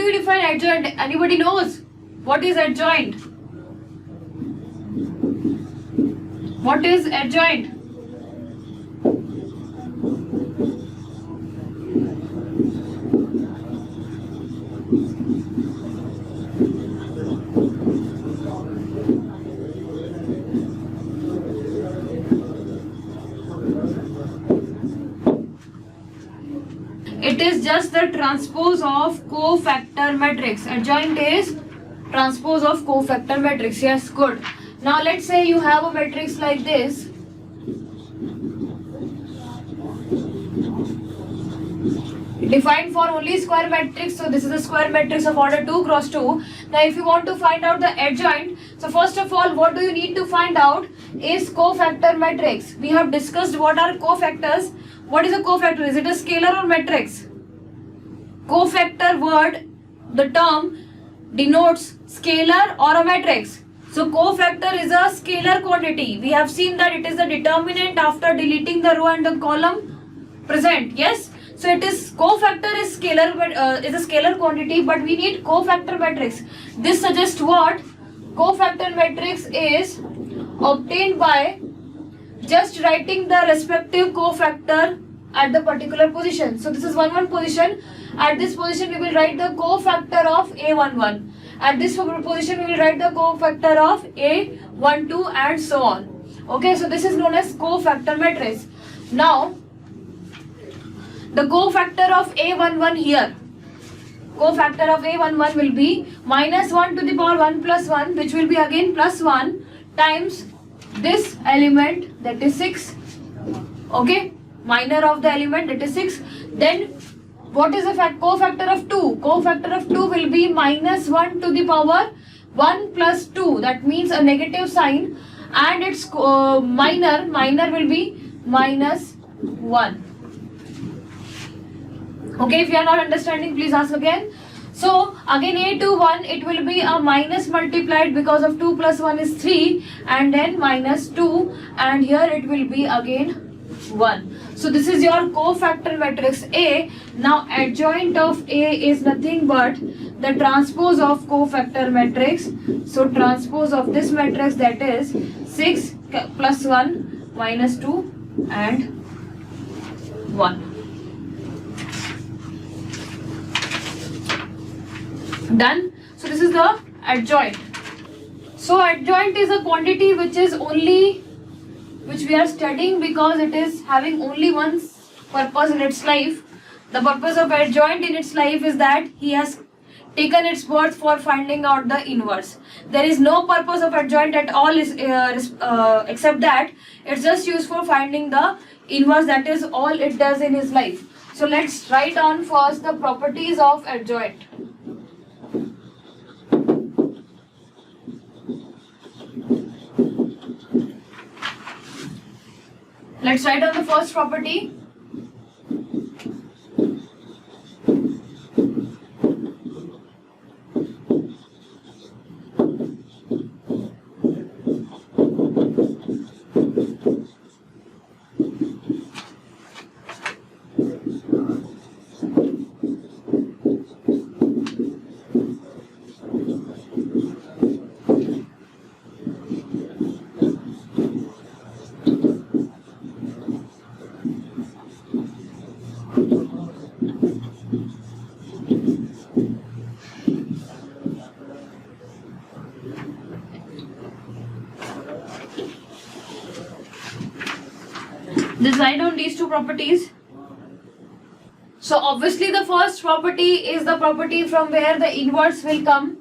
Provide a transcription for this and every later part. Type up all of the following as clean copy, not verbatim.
you define adjoint? Anybody knows? What is adjoint? What is adjoint? It is just the transpose of cofactor matrix. Adjoint is transpose of cofactor matrix. Yes, good. Now let's say you have a matrix like this. Defined for only square matrix. So this is a square matrix of order 2 cross 2. Now if you want to find out the adjoint, so first of all, what do you need to find out is cofactor matrix. We have discussed what are cofactors. What is a cofactor? Is it a scalar or matrix? Cofactor word, the term denotes scalar or a matrix. So cofactor is a scalar quantity. We have seen that it is the determinant after deleting the row and the column present. Yes. So it is cofactor is scalar, is a scalar quantity, but we need cofactor matrix. This suggests what? Cofactor matrix is obtained by just writing the respective cofactor at the particular position. So this is 1 1 position. At this position we will write the cofactor of A11. At this position we will write the cofactor of A12 and so on. Okay, so this is known as cofactor matrix. Now the cofactor of A11 here, cofactor of A11 will be minus 1 to the power 1 plus 1, which will be again plus 1 times this element, that is 6. Okay, minor of the element, that is 6. Then what is the cofactor of 2? Cofactor of 2 will be minus 1 to the power 1 plus 2, that means a negative sign, and its minor will be minus 1. Okay, if you are not understanding, please ask again. So again A21, it will be a minus multiplied because of 2 plus 1 is 3, and then minus 2, and here it will be again 1. So this is your cofactor matrix A. Now adjoint of A is nothing but the transpose of cofactor matrix. So transpose of this matrix, that is 6 plus 1 minus 2 and 1. Done. So this is the adjoint. So adjoint is a quantity which we are studying because it is having only one purpose in its life. The purpose of adjoint in its life is that he has taken its birth for finding out the inverse. There is no purpose of adjoint at all except that it's just used for finding the inverse. That is all it does in his life. So let's write down first the properties of adjoint. Let's write down the first property. Just write down these two properties. So obviously the first property is the property from where the inverse will come.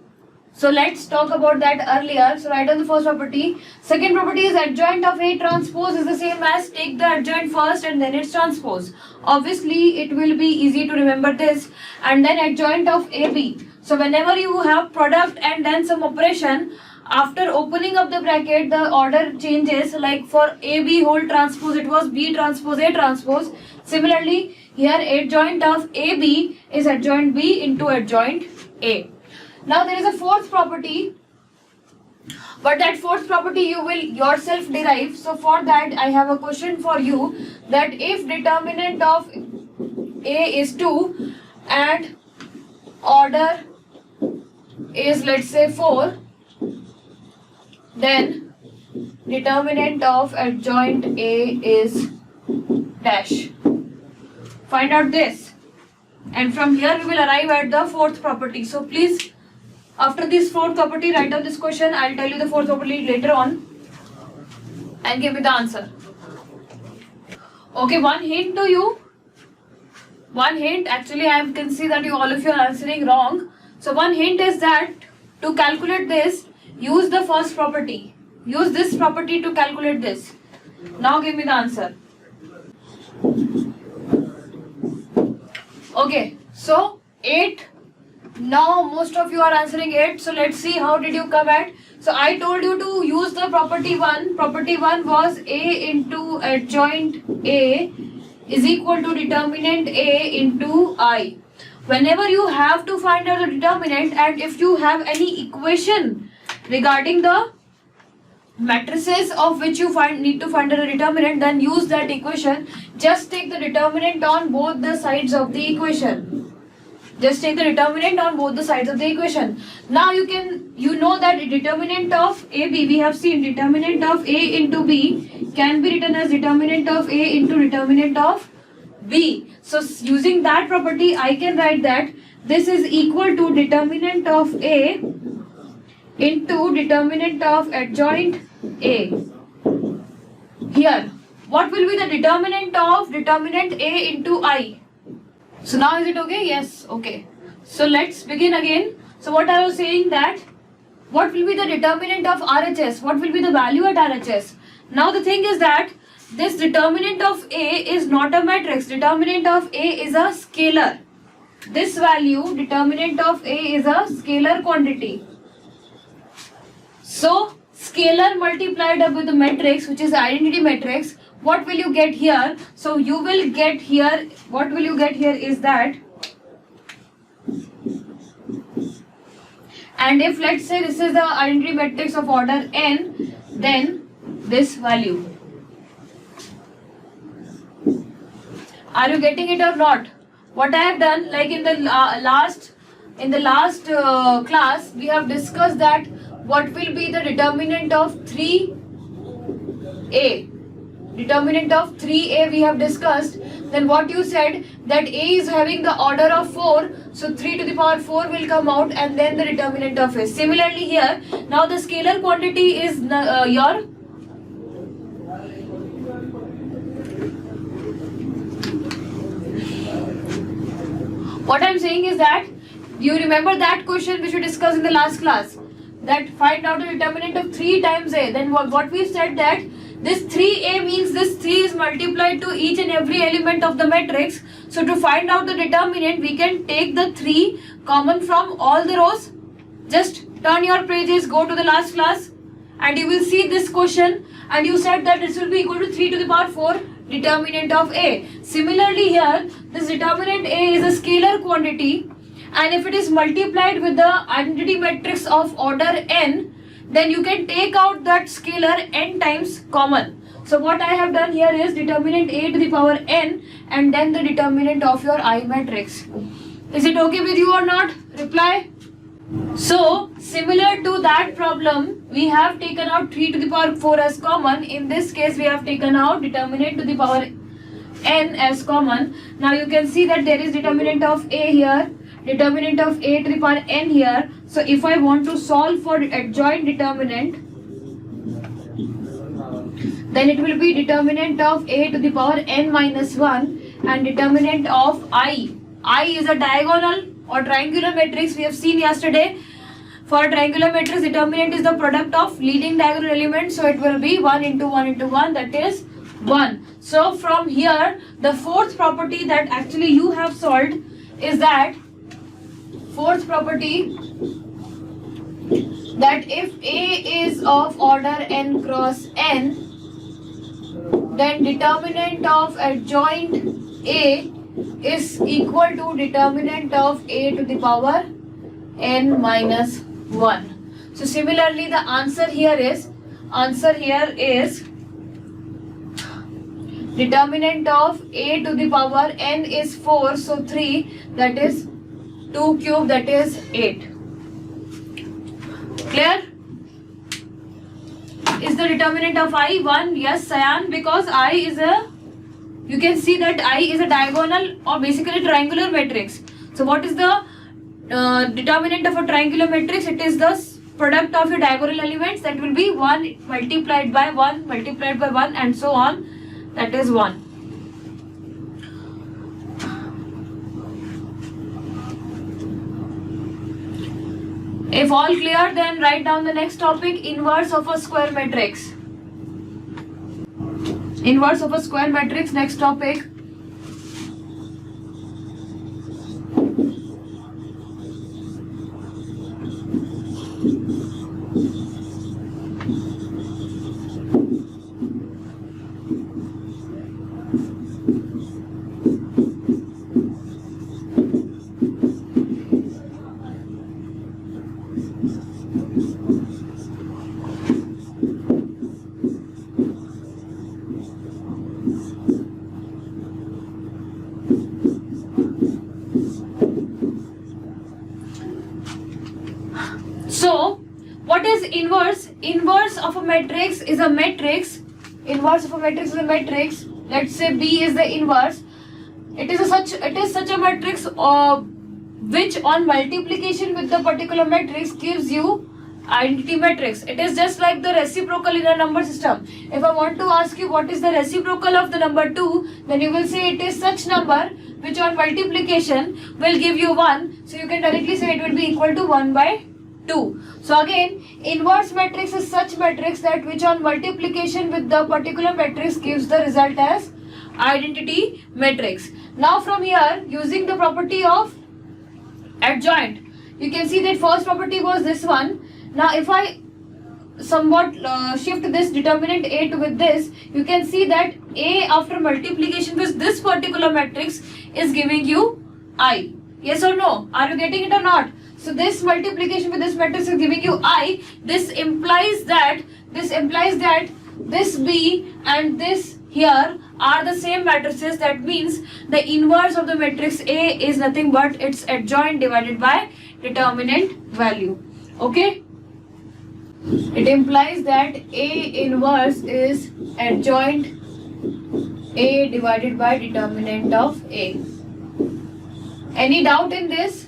So let's talk about that earlier. So write down the first property. Second property is adjoint of A transpose is the same as take the adjoint first and then its transpose. Obviously it will be easy to remember this. And then adjoint of AB. So whenever you have product and then some operation, after opening up the bracket, the order changes. Like for AB whole transpose, it was B transpose A transpose. Similarly, here adjoint of AB is adjoint B into adjoint A. Now there is a fourth property, but that fourth property you will yourself derive. So for that I have a question for you, that if determinant of A is 2 and order is, let's say, 4, then determinant of adjoint A is dash. Find out this. And from here we will arrive at the fourth property. So please, after this fourth property, write down this question. I'll tell you the fourth property later on and give me the answer. Okay, one hint to you. One hint, actually I can see that all of you are answering wrong. So one hint is that to calculate this, use the first property. Use this property to calculate this. Now give me the answer. Okay, so 8. Now most of you are answering 8. So let's see how did you come at. So I told you to use the property 1. Property 1 was A into adjoint A is equal to determinant A into I. Whenever you have to find out the determinant, and if you have any equation regarding the matrices of which you need to find out the determinant, then use that equation. Just take the determinant on both the sides of the equation. Just take the determinant on both the sides of the equation. Now you know that determinant of AB, we have seen determinant of A into B can be written as determinant of A into determinant of B. So using that property, I can write that this is equal to determinant of A into determinant of adjoint A. Here, what will be the determinant of determinant A into I? So now is it okay? Yes, okay. So let's begin again. So what I was saying that, what will be the determinant of RHS? What will be the value at RHS? Now the thing is that this determinant of A is not a matrix. Determinant of A is a scalar. This value, determinant of A, is a scalar quantity. So scalar multiplied up with the matrix, which is identity matrix, what will you get here? So you will get here, what will you get here is that, and if let's say this is the identity matrix of order n, then this value. Are you getting it or not? What I have done, like in the last class, we have discussed that what will be the determinant of 3a. Determinant of 3a we have discussed. Then what you said, that a is having the order of 4, so 3 to the power 4 will come out, and then the determinant of a. Similarly here, now the scalar quantity is your what I am saying is that, do you remember that question which we discussed in the last class? That find out the determinant of 3 times a. Then what we said that this 3a means this 3 is multiplied to each and every element of the matrix. So to find out the determinant, we can take the 3 common from all the rows. Just turn your pages, go to the last class, and you will see this question, and you said that this will be equal to 3 to the power 4 determinant of a. Similarly here, this determinant a is a scalar quantity, and if it is multiplied with the identity matrix of order n, then you can take out that scalar n times common. So what I have done here is determinant a to the power n and then the determinant of your I matrix. Is it okay with you or not? Reply. So similar to that problem, we have taken out 3 to the power 4 as common. In this case, we have taken out determinant to the power n as common. Now you can see that there is determinant of a here, determinant of a to the power n here. So if I want to solve for adjoint determinant, then it will be determinant of a to the power n minus 1 and determinant of I. I is a diagonal or triangular matrix we have seen yesterday. For triangular matrix, determinant is the product of leading diagonal elements. So it will be 1 into 1 into 1, that is 1. So from here, the fourth property that actually you have solved is that fourth property, that if A is of order n cross n, then determinant of adjoint A is equal to determinant of A to the power n minus 1. So similarly, the answer here is determinant of A to the power n is 4, so 3, that is 2 cube, that is 8. Clear? Is the determinant of I 1? Yes, Sayan, because I is a, you can see that I is a diagonal or basically triangular matrix. So what is the determinant of a triangular matrix? It is the product of your diagonal elements, that will be 1 multiplied by 1 multiplied by 1 and so on, that is 1. If all clear, then write down the next topic, inverse of a square matrix. Inverse of a square matrix, next topic. So, what is inverse? Inverse of a matrix is a matrix. Inverse of a matrix is a matrix. Let's say B is the inverse. It is such a matrix which on multiplication with the particular matrix gives you identity matrix. It is just like the reciprocal in a number system. If I want to ask you what is the reciprocal of the number 2, then you will say it is such number which on multiplication will give you 1. So you can directly say it will be equal to 1 by 2. So again, inverse matrix is such matrix that which on multiplication with the particular matrix gives the result as identity matrix. Now from here, using the property of adjoint, you can see that first property was this one. Now if I somewhat shift this determinant A to with this, you can see that A after multiplication with this particular matrix is giving you I. Yes or no? Are you getting it or not? So this multiplication with this matrix is giving you I. This implies that this B and this here are the same matrices. That means the inverse of the matrix A is nothing but its adjoint divided by determinant value. Okay? It implies that A inverse is adjoint A divided by determinant of A. Any doubt in this?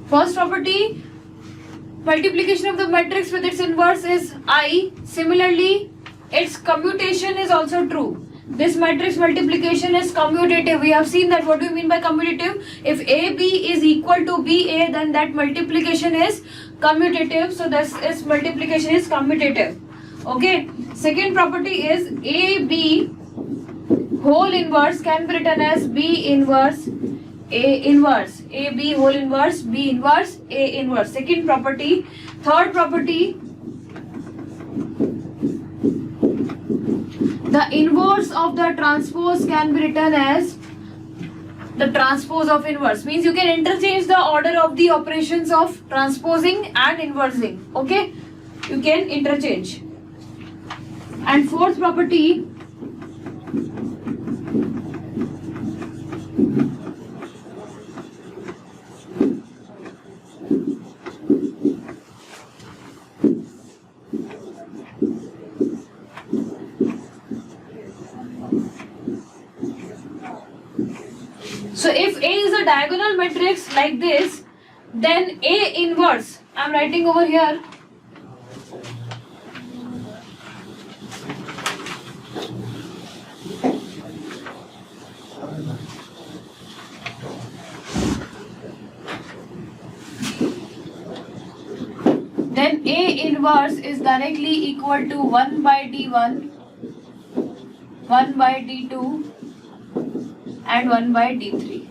First property, multiplication of the matrix with its inverse is I. Similarly, its commutation is also true. This matrix multiplication is commutative. We have seen that. What do you mean by commutative? If AB is equal to BA, then that multiplication is commutative. So this multiplication is commutative. Okay. Second property is AB whole inverse can be written as B inverse A inverse. AB whole inverse B inverse A inverse. Second property. Third property, the inverse of the transpose can be written as the transpose of inverse. Means you can interchange the order of the operations of transposing and inversing. Okay, you can interchange. And fourth property, so if A is a diagonal matrix like this, then A inverse, I am writing over here, then A inverse is directly equal to 1 by D1, 1 by D2 and 1 by D3.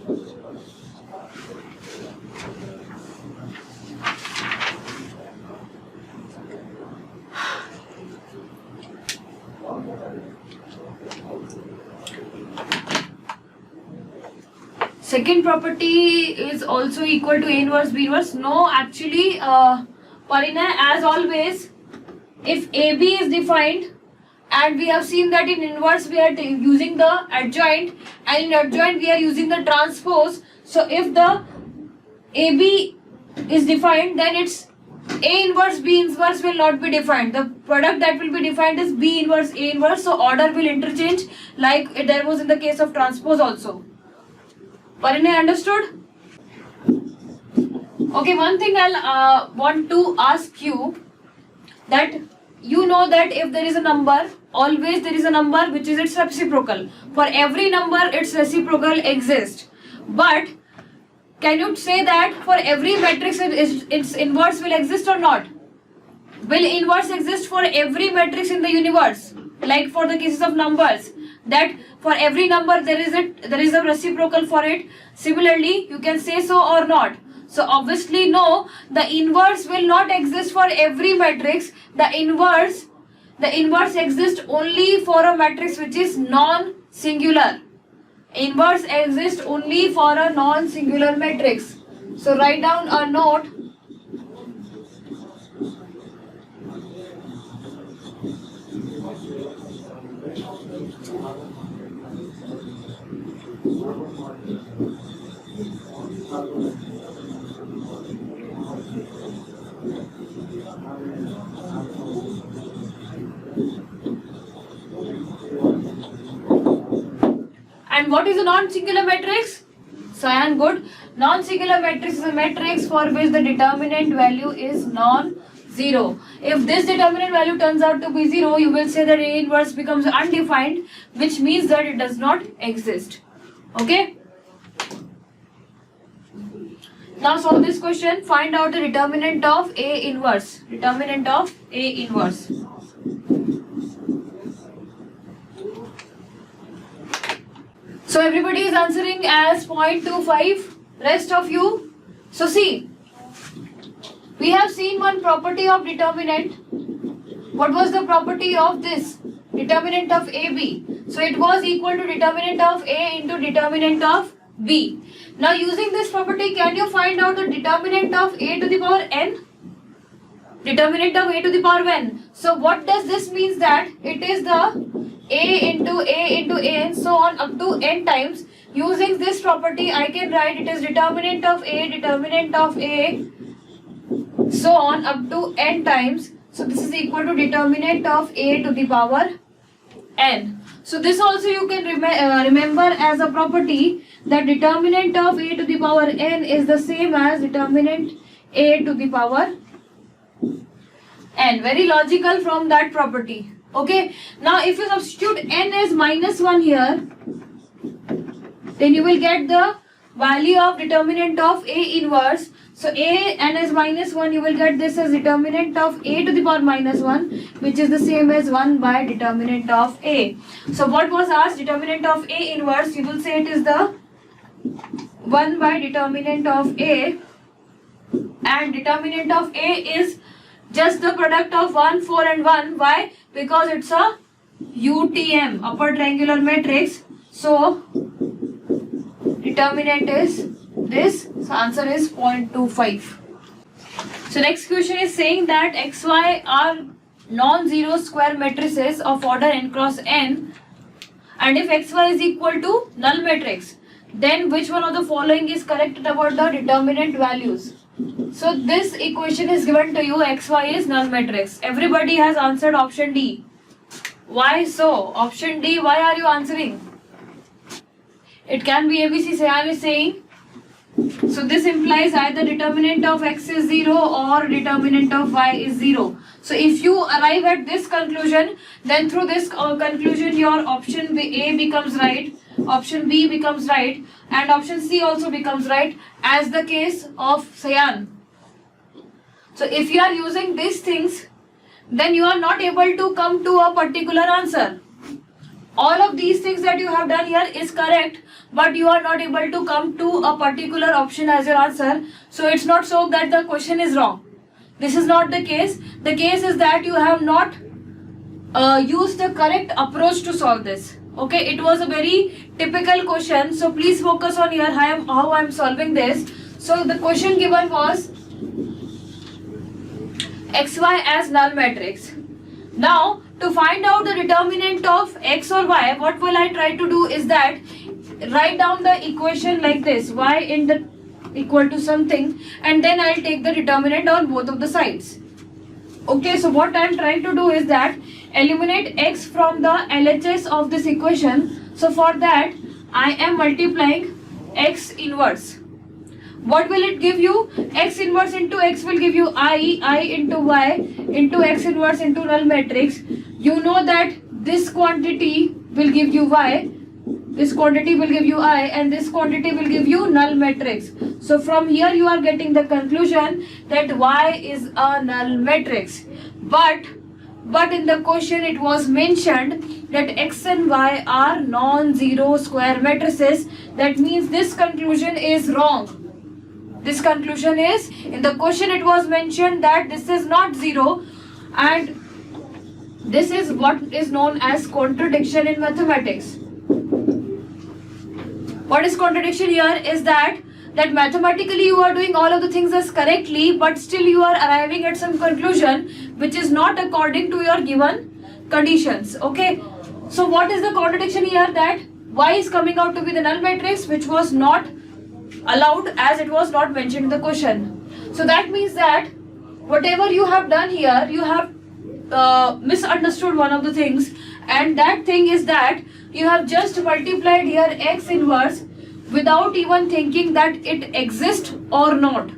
Second property is also equal to A inverse B inverse. No, actually, Parina, as always, if AB is defined and we have seen that in inverse we are using the adjoint, and in adjoint we are using the transpose. So if the AB is defined, then it's A inverse B inverse will not be defined. The product that will be defined is B inverse A inverse, so order will interchange like there was in the case of transpose also. Parinay, understood? Okay, one thing I'll want to ask you, that you know that if there is a number, always there is a number which is its reciprocal. For every number its reciprocal exists. But can you say that for every matrix its inverse will exist or not? Will inverse exist for every matrix in the universe? Like for the cases of numbers, that for every number there is a reciprocal for it. Similarly, you can say so or not. So obviously no, the inverse will not exist for every matrix. The inverse exists only for a matrix which is non-singular. Inverse exists only for a non-singular matrix. So write down a note. And what is a non-singular matrix? Cyan, good. Non-singular matrix is a matrix for which the determinant value is non-zero. If this determinant value turns out to be 0, you will say that A inverse becomes undefined, which means that it does not exist. Okay? Now solve this question. Find out the determinant of A inverse. Determinant of A inverse. So everybody is answering as 0.25. Rest of you. So see, we have seen one property of determinant. What was the property of this? Determinant of AB. So it was equal to determinant of A into determinant of B. Now using this property, can you find out the determinant of A to the power n? Determinant of A to the power n. So what does this mean? That it is the A into n, so on up to n times. Using this property, I can write it as determinant of A, so on up to n times. So this is equal to determinant of A to the power n. So this also you can remember as a property, that determinant of A to the power n is the same as determinant A to the power n. Very logical from that property. Okay, now if you substitute n as -1 here, then you will get the value of determinant of A inverse. So A n as -1, you will get this as determinant of A to the power -1, which is the same as 1 by determinant of A. So what was asked? Determinant of A inverse, you will say it is the 1 by determinant of A, and determinant of A is just the product of 1, 4 and 1. Why? Because it's a UTM, upper triangular matrix. So determinant is this. So answer is 0.25. So next question is saying that XY are non-zero square matrices of order n cross n, and if XY is equal to null matrix, then which one of the following is correct about the determinant values? So this equation is given to you, XY is null matrix. Everybody has answered option D. Why so? Option D, why are you answering? It can be ABC. Sayan is saying. So this implies either determinant of X is 0 or determinant of Y is 0. So if you arrive at this conclusion, then through this conclusion your option A becomes right, option B becomes right, and option C also becomes right, as the case of Sayan. So if you are using these things, then you are not able to come to a particular answer. All of these things that you have done here is correct, but you are not able to come to a particular option as your answer. So it's not so that the question is wrong. This is not the case. The case is that you have not used the correct approach to solve this. Okay, it was a very typical question. So please focus on here how I am solving this. So the question given was XY as null matrix. Now to find out the determinant of x or y, what will I try to do is that write down the equation like this, y in the equal to something, and then I'll take the determinant on both of the sides. Okay, so what I'm trying to do is that eliminate x from the LHS of this equation. So for that I am multiplying x inverse. What will it give you? X inverse into x will give you I into y into x inverse into null matrix. You know that this quantity will give you y, this quantity will give you I, and this quantity will give you null matrix. So from here you are getting the conclusion that y is a null matrix. But in the question it was mentioned that x and y are non-zero square matrices. That means this conclusion is wrong. This conclusion is, in the question it was mentioned that this is not zero, and this is what is known as contradiction in mathematics. What is contradiction here is that mathematically you are doing all of the things as correctly, but still you are arriving at some conclusion which is not according to your given conditions. Okay, so what is the contradiction here? That y is coming out to be the null matrix, which was not allowed as it was not mentioned in the question. So that means that whatever you have done here, you have misunderstood one of the things, and that thing is that you have just multiplied here x inverse without even thinking that it exists or not.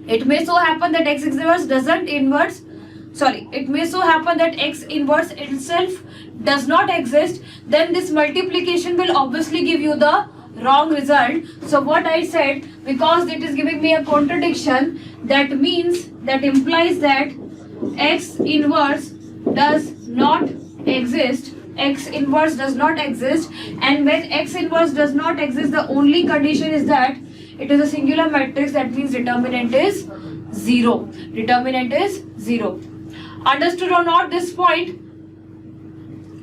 It may so happen that x inverse doesn't inverse, sorry, it may so happen that x inverse itself does not exist. Then this multiplication will obviously give you the wrong result. So what I said, because it is giving me a contradiction, that means, that implies that x inverse does not exist. X inverse does not exist, and when x inverse does not exist, the only condition is that it is a singular matrix. That means determinant is 0. Determinant is 0. Understood or not this point?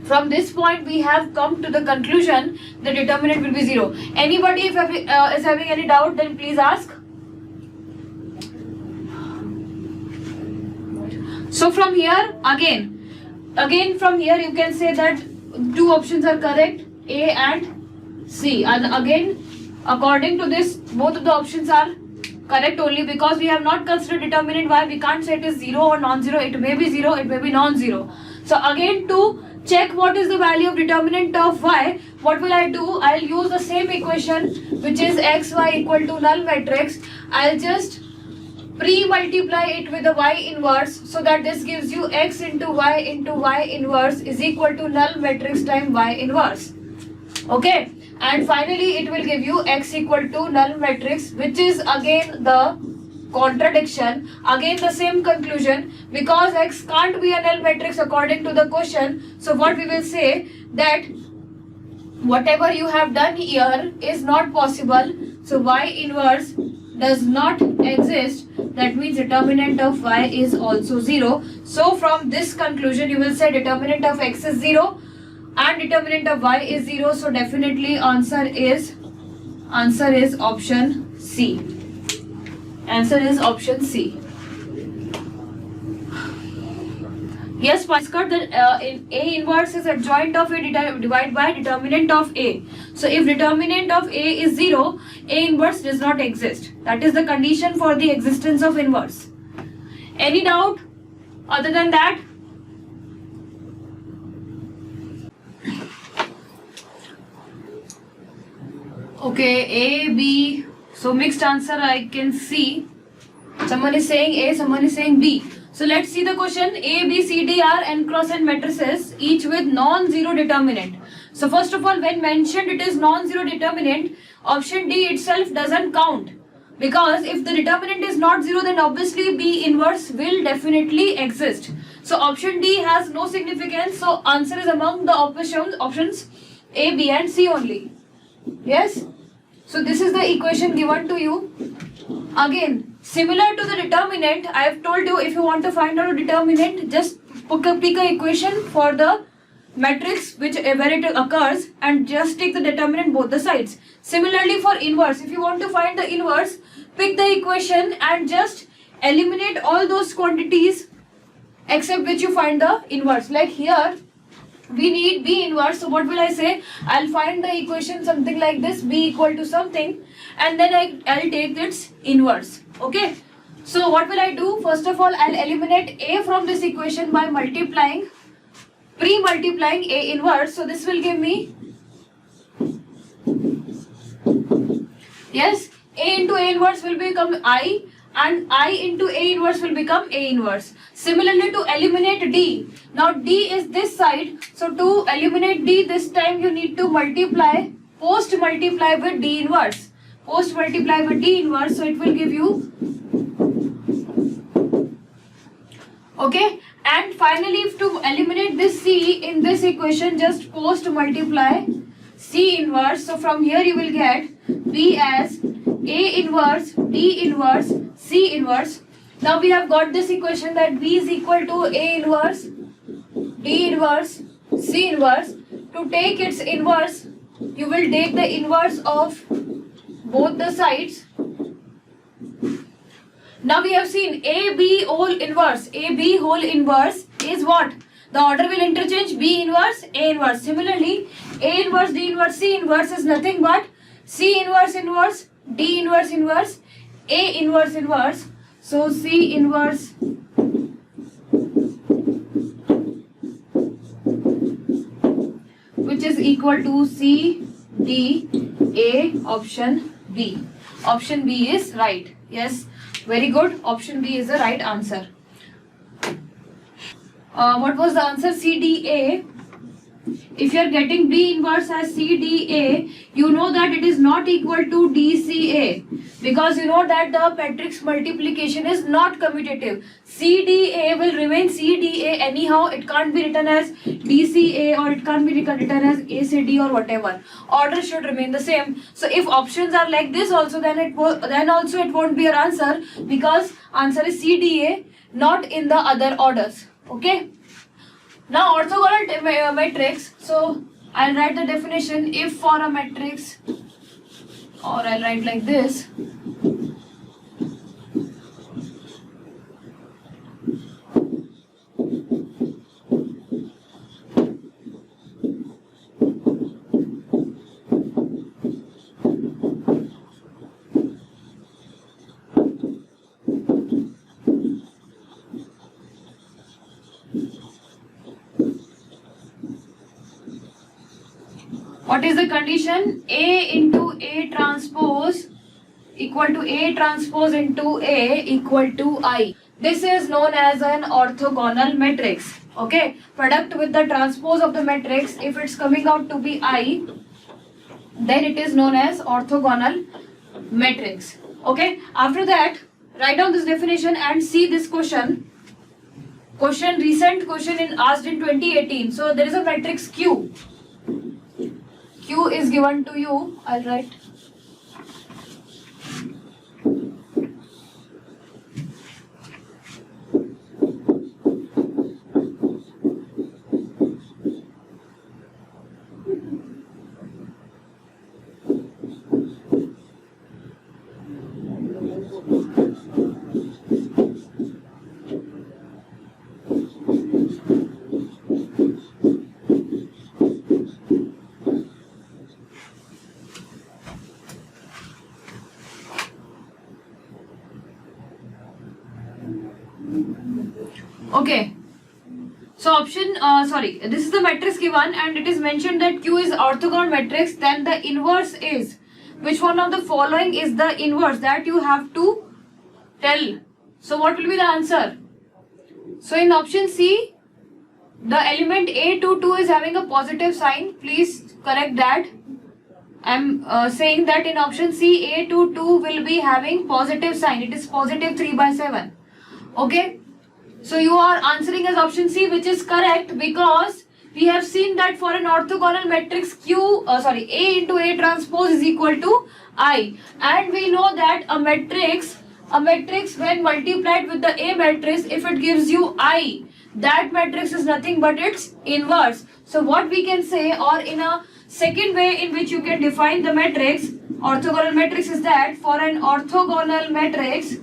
From this point we have come to the conclusion the determinant will be 0. Anybody if is having any doubt, then please ask. So from here again from here you can say that two options are correct, A and C, and again according to this both of the options are correct only because we have not considered determinant. Why? We can't say it is 0 or non-zero. It may be 0, it may be non-zero. So again, to check what is the value of determinant of y, what will I do? I'll use the same equation which is xy equal to null matrix. I'll just pre-multiply it with the y inverse, so that this gives you x into y inverse is equal to null matrix time y inverse. Okay, and finally it will give you x equal to null matrix, which is again the contradiction, again the same conclusion, because x can't be a null matrix according to the question. So what we will say, that whatever you have done here is not possible. So y inverse does not exist. That means determinant of y is also 0. So from this conclusion you will say determinant of x is 0 and determinant of y is 0. So definitely answer is option C. Answer is option C. Yes, Paskar, that A inverse is adjoint of A divided by determinant of A. So if determinant of A is 0, A inverse does not exist. That is the condition for the existence of inverse. Any doubt other than that? Okay, A, B. So mixed answer I can see. Someone is saying A, someone is saying B. So let's see the question. A, B, C, D are n cross n matrices, each with non-zero determinant. So first of all, when mentioned it is non-zero determinant, option D itself doesn't count. Because if the determinant is not 0, then obviously B inverse will definitely exist. So option D has no significance. So answer is among the options A, B and C only. Yes? So this is the equation given to you. Again, similar to the determinant, I have told you if you want to find out a determinant, just pick a equation for the matrix where it occurs and just take the determinant both the sides. Similarly for inverse, if you want to find the inverse, pick the equation and just eliminate all those quantities except which you find the inverse. Like here we need B inverse, so what will I say? I'll find the equation something like this, B equal to something, and then I'll take its inverse. Okay, so what will I do? First of all, I'll eliminate A from this equation by pre-multiplying A inverse. So this will give me, yes, A into A inverse will become I, and I into A inverse will become A inverse. Similarly, to eliminate D, now D is this side, so to eliminate D this time you need to post multiply with D inverse. Post multiply with D inverse, so it will give you, okay, and finally to eliminate this C in this equation, just post multiply C inverse. So from here you will get B as A inverse, D inverse, C inverse. Now we have got this equation that B is equal to A inverse, D inverse, C inverse. To take its inverse, you will take the inverse of both the sides. Now we have seen AB whole inverse. AB whole inverse is what? The order will interchange B inverse, A inverse. Similarly, A inverse, D inverse, C inverse is nothing but C inverse inverse, D inverse inverse, A inverse inverse. So C inverse which is equal to C, D, A, option B. Option B is right. Yes, very good. Option B is the right answer. What was the answer? C, D, A. If you are getting B inverse as C, D, A, you know that it is not equal to D, C, A, because you know that the matrix multiplication is not commutative. C, D, A will remain C, D, A anyhow. It can't be written as D, C, A, or it can't be written as A, C, D, or whatever. Order should remain the same. So if options are like this also, then also it won't be your answer, because answer is C, D, A, not in the other orders. Okay. Now orthogonal matrix, so I'll write the definition. If for a matrix, or I'll write like this. What is the condition? A into A transpose equal to A transpose into A equal to I. This is known as an orthogonal matrix. Okay, product with the transpose of the matrix, if it's coming out to be I, then it is known as orthogonal matrix. Okay, after that, write down this definition and see this question. Recent question asked in 2018. So there is a matrix Q. Q is given to you. I'll write. Okay, so option, this is the matrix given and it is mentioned that Q is orthogonal matrix, then the inverse is, which one of the following is the inverse, that you have to tell. So what will be the answer? So in option C, the element A22 is having a positive sign. Please correct that. I am saying that in option C, A22 will be having positive sign. It is positive 3/7. Okay. So you are answering as option C, which is correct, because we have seen that for an orthogonal matrix A into A transpose is equal to I, and we know that a matrix when multiplied with the A matrix, if it gives you I, that matrix is nothing but its inverse. So what we can say, or in a second way in which you can define the matrix, orthogonal matrix, is that for an orthogonal matrix,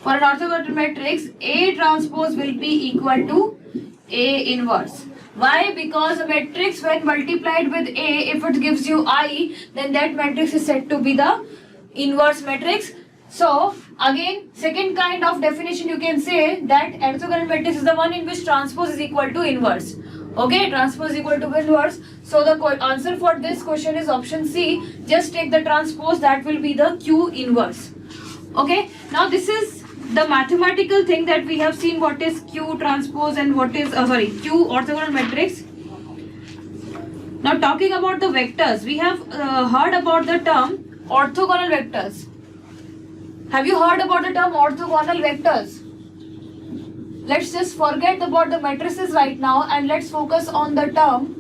For an orthogonal matrix, A transpose will be equal to A inverse. Why? Because a matrix when multiplied with A, if it gives you I, then that matrix is said to be the inverse matrix. So again, second kind of definition you can say that orthogonal matrix is the one in which transpose is equal to inverse. Okay, transpose is equal to inverse. So the answer for this question is option C. Just take the transpose, that will be the Q inverse. Okay, now this is the mathematical thing that we have seen, what is Q transpose and what is Q orthogonal matrix. Now talking about the vectors, we have heard about the term orthogonal vectors. Have you heard about the term orthogonal vectors? Let's just forget about the matrices right now and let's focus on the term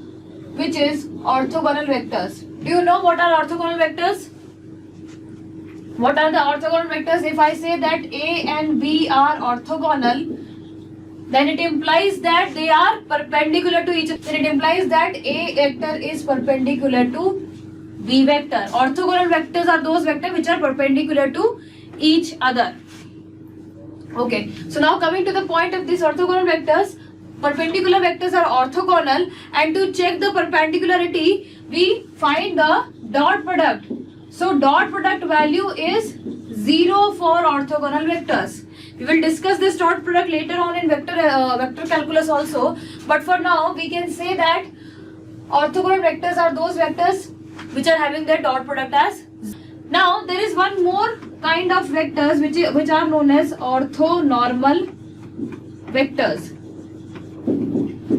which is orthogonal vectors. Do you know what are orthogonal vectors? What are the orthogonal vectors? If I say that A and B are orthogonal, then it implies that they are perpendicular to each other. Then it implies that A vector is perpendicular to B vector. Orthogonal vectors are those vectors which are perpendicular to each other. Okay, so now coming to the point of these orthogonal vectors, perpendicular vectors are orthogonal, and to check the perpendicularity, we find the dot product. So dot product value is 0 for orthogonal vectors. We will discuss this dot product later on in vector calculus also. But for now, we can say that orthogonal vectors are those vectors which are having their dot product as. Now there is one more kind of vectors which are known as orthonormal vectors.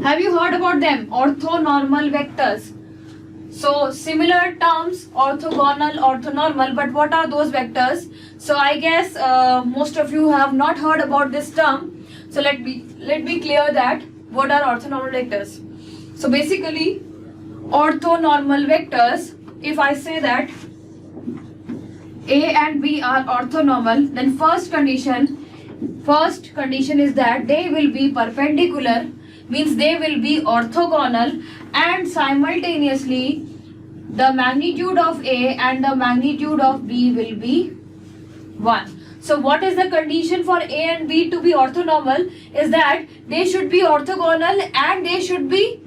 Have you heard about them? Orthonormal vectors. So similar terms, orthogonal, orthonormal, but what are those vectors? So I guess most of you have not heard about this term. So let me clear that. What are orthonormal vectors? So basically, orthonormal vectors, if I say that A and B are orthonormal, then first condition is that they will be perpendicular, means they will be orthogonal, and simultaneously the magnitude of A and the magnitude of B will be 1. So what is the condition for A and B to be orthonormal is that they should be orthogonal and they should be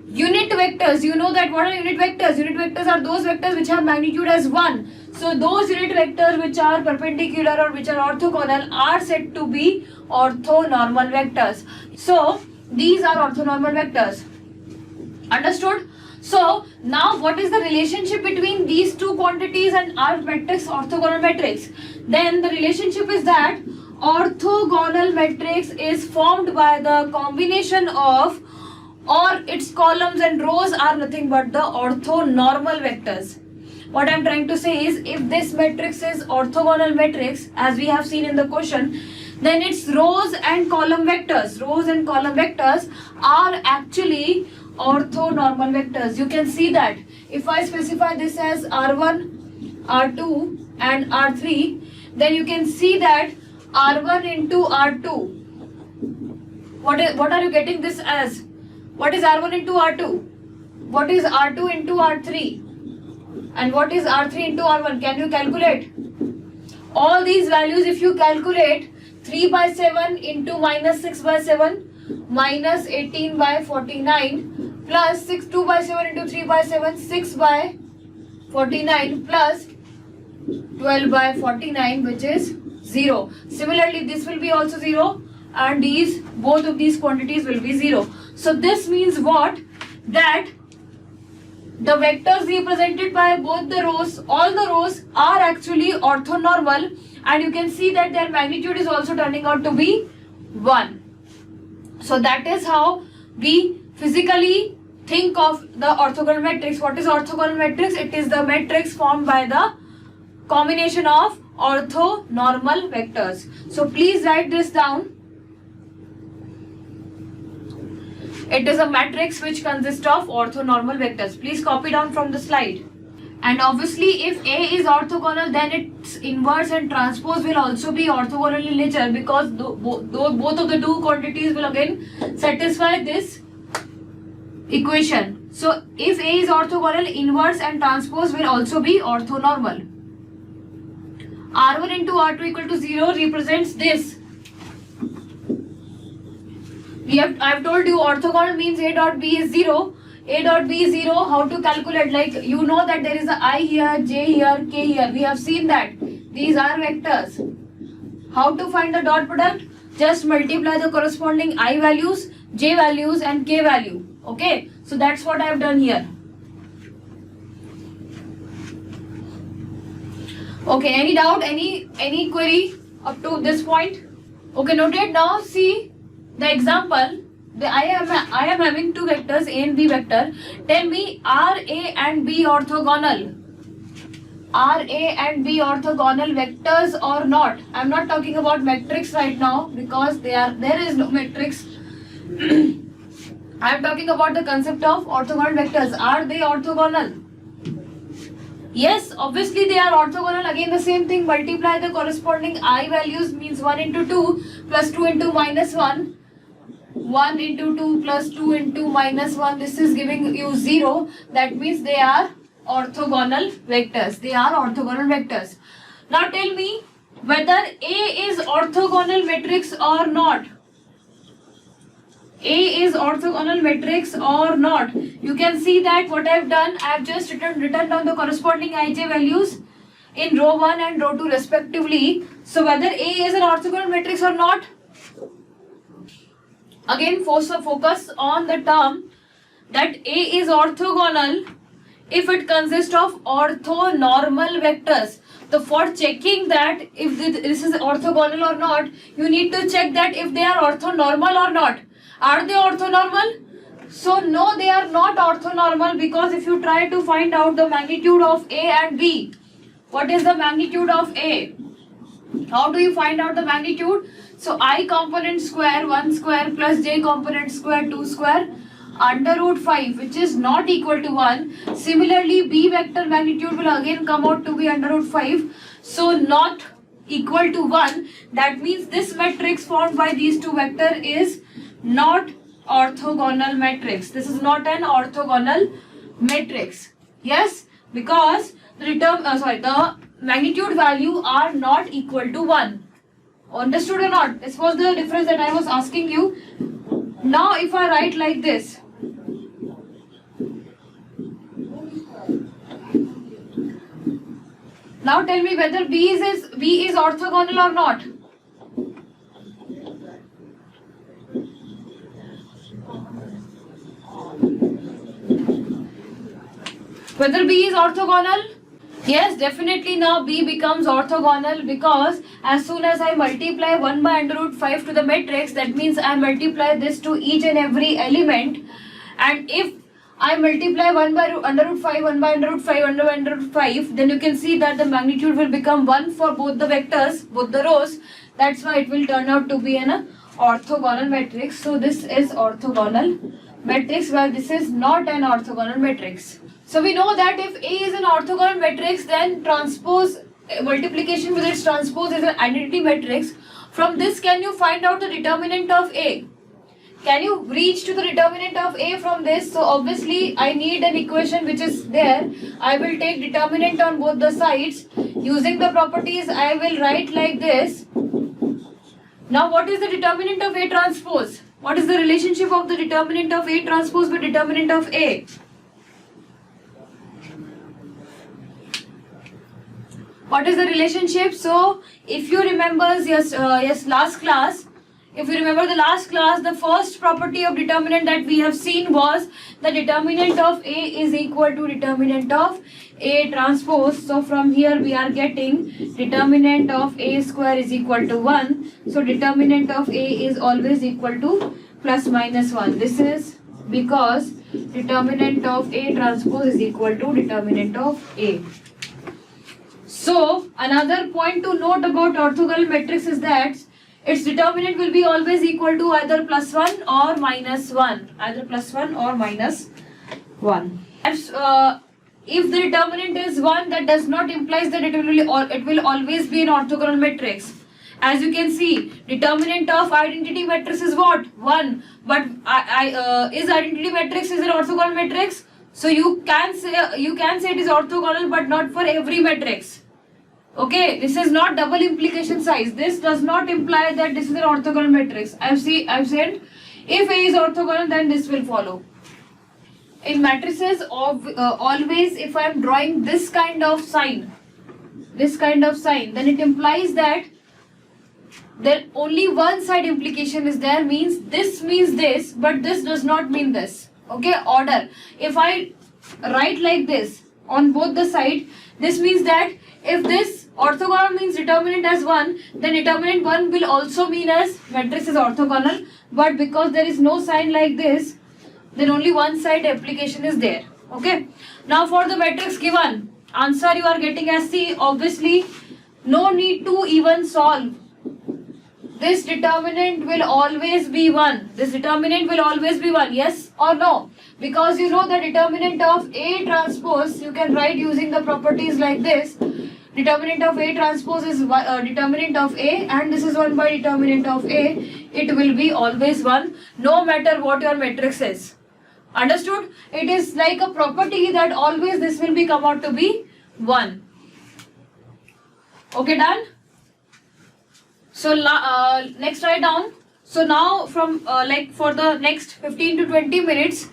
unit vectors. You know that what are unit vectors? Unit vectors are those vectors which have magnitude as 1. So those unit vectors which are perpendicular or which are orthogonal are said to be orthonormal vectors. So these are orthonormal vectors. Understood? So now what is the relationship between these two quantities and our matrix, orthogonal matrix? Then the relationship is that orthogonal matrix is formed by the combination of, or its columns and rows are nothing but the orthonormal vectors. What I am trying to say is, if this matrix is orthogonal matrix, as we have seen in the question, then its rows and column vectors are actually orthonormal vectors. You can see that if I specify this as R1, R2 and R3, then you can see that R1 into R2. What are you getting this as? What is R1 into R2? What is R2 into R3? And what is R3 into R1? Can you calculate? All these values, if you calculate, 3 by 7 into minus 6 by 7 minus 18 by 49 plus 2 by 7 into 3 by 7, 6 by 49 plus 12 by 49, which is 0. Similarly, this will be also 0 and both of these quantities will be 0. So this means what? That the vectors represented by both the rows, all the rows are actually orthonormal, and you can see that their magnitude is also turning out to be 1. So that is how we physically think of the orthogonal matrix. What is orthogonal matrix? It is the matrix formed by the combination of orthonormal vectors. So please write this down. It is a matrix which consists of orthonormal vectors. Please copy down from the slide. And obviously, if A is orthogonal, then its inverse and transpose will also be orthogonal in nature, because both of the two quantities will again satisfy this equation. So if A is orthogonal, inverse and transpose will also be orthonormal. R1 into R2 equal to 0 represents this. I've told you orthogonal means A dot B is 0. A dot B is 0. How to calculate? Like, you know that there is a I here, J here, K here. We have seen that. These are vectors. How to find the dot product? Just multiply the corresponding I values, J values and K value. Okay. So that's what I have done here. Okay. Any doubt? Any query up to this point? Okay. Noted. Now see the example. I am having two vectors, A and B vector. Tell me, are A and B orthogonal? Are A and B orthogonal vectors or not? I am not talking about matrix right now because there is no matrix. I am talking about the concept of orthogonal vectors. Are they orthogonal? Yes, obviously they are orthogonal. Again the same thing, multiply the corresponding I values, means 1 into 2 plus 2 into minus 1. 1 into 2 plus 2 into minus 1, this is giving you 0. That means they are orthogonal vectors. They are orthogonal vectors. Now tell me whether A is orthogonal matrix or not. A is orthogonal matrix or not. You can see that what I have done, I have just written down the corresponding IJ values in row 1 and row 2 respectively. So whether A is an orthogonal matrix or not. Again, focus on the term that A is orthogonal if it consists of orthonormal vectors. So for checking that if this is orthogonal or not, you need to check that if they are orthonormal or not. Are they orthonormal? So no, they are not orthonormal, because if you try to find out the magnitude of A and B, what is the magnitude of A? How do you find out the magnitude? So I component square 1 square plus j component square 2 square under root 5, which is not equal to 1. Similarly, B vector magnitude will again come out to be under root 5. So not equal to 1. That means this matrix formed by these two vectors is not orthogonal matrix. This is not an orthogonal matrix. Yes, because the magnitude value are not equal to 1. Understood or not? This was the difference that I was asking you. Now if I write like this, now tell me whether B is orthogonal or not. Whether B is orthogonal? Yes, definitely now B becomes orthogonal, because as soon as I multiply 1 by under root 5 to the matrix, that means I multiply this to each and every element. And if I multiply 1 by under root 5, 1 by under root 5, under root 5, then you can see that the magnitude will become 1 for both the vectors, both the rows. That's why it will turn out to be an orthogonal matrix. So this is orthogonal matrix, while this is not an orthogonal matrix. So we know that if A is an orthogonal matrix, then transpose, multiplication with its transpose is an identity matrix. From this, can you find out the determinant of A? Can you reach to the determinant of A from this? So obviously I need an equation which is there. I will take determinant on both the sides. Using the properties, I will write like this. Now what is the determinant of A transpose? What is the relationship of the determinant of A transpose with determinant of A? What is the relationship? So if you remember last class, if you remember the last class, the first property of determinant that we have seen was the determinant of A is equal to determinant of A transpose. So from here we are getting determinant of A square is equal to 1. So determinant of A is always equal to plus minus 1. This is because determinant of A transpose is equal to determinant of A. So another point to note about orthogonal matrix is that its determinant will be always equal to either plus 1 or minus 1. Either plus 1 or minus 1. If the determinant is 1, that does not imply that it will always be an orthogonal matrix. As you can see, determinant of identity matrix is what? 1. But is identity matrix is an orthogonal matrix? So you can say it is orthogonal, but not for every matrix. Okay, this is not double implication size. This does not imply that this is an orthogonal matrix. I've said If A is orthogonal, then this will follow. In matrices, always if I am drawing this kind of sign, then it implies that there only one side implication is there, means this, but this does not mean this. Okay, order. If I write like this on both the side, this means that if this orthogonal means determinant as 1, then determinant 1 will also mean as matrix is orthogonal. But because there is no sign like this, then only one side application is there. Okay. Now for the matrix given, answer you are getting as C. Obviously, no need to even solve. This determinant will always be 1. This determinant will always be 1. Yes or no? Because you know the determinant of A transpose, you can write using the properties like this. Determinant of A transpose is determinant of A, and this is 1 by determinant of A. It will be always 1, no matter what your matrix is. Understood? It is like a property that always this will be come out to be 1. Okay, done? So next write down. So now from like for the next 15 to 20 minutes,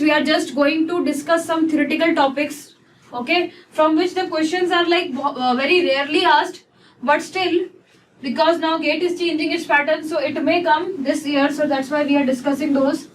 we are just going to discuss some theoretical topics, okay, from which the questions are like very rarely asked, but still, because now GATE is changing its pattern, so it may come this year, so that's why we are discussing those.